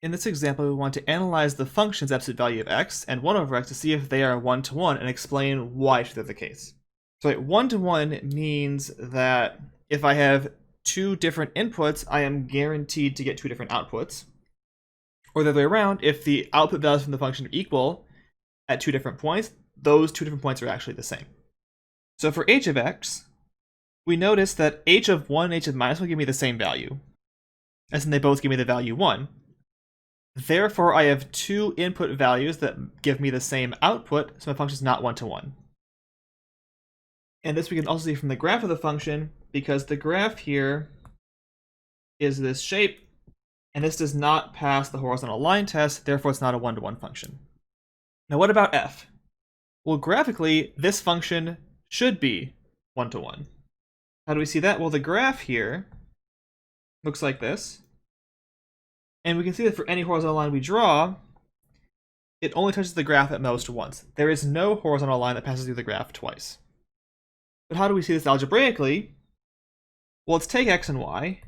In this example, we want to analyze the function's absolute value of x and 1 over x to see if they are one-to-one and explain why that's the case. So one-to-one means that if I have two different inputs, I am guaranteed to get two different outputs. Or the other way around, if the output values from the function are equal at two different points, those two different points are actually the same. So for h of x, we notice that h of 1 and h of minus 1 give me the same value, as in they both give me the value 1. Therefore, I have two input values that give me the same output, so my function is not one-to-one. And this we can also see from the graph of the function, because the graph here is this shape, and this does not pass the horizontal line test, therefore it's not a one-to-one function. Now what about f? Well, graphically, this function should be one-to-one. How do we see that? Well, the graph here looks like this. And we can see that for any horizontal line we draw, it only touches the graph at most once. There is no horizontal line that passes through the graph twice. But how do we see this algebraically? Well, let's take x and y,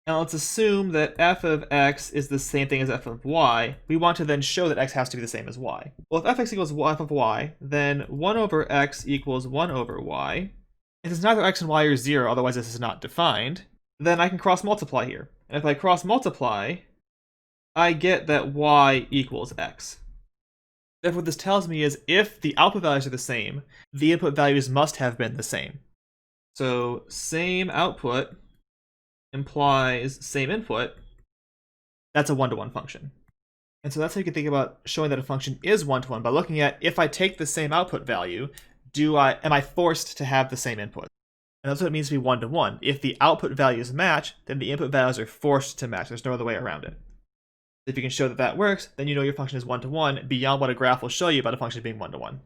and let's assume that f of x is the same thing as f of y. We want to then show that x has to be the same as y. Well, if fx equals f of y, then 1 over x equals 1 over y. And since neither x and y are 0, otherwise this is not defined, then I can cross multiply here. And if I cross multiply, I get that y equals x. Therefore, what this tells me is if the output values are the same, the input values must have been the same. So same output implies same input. That's a one-to-one function. And so that's how you can think about showing that a function is one-to-one, by looking at if I take the same output value, am I forced to have the same input? And that's what it means to be one-to-one. If the output values match, then the input values are forced to match. There's no other way around it. If you can show that that works, then you know your function is one-to-one beyond what a graph will show you about a function being one-to-one.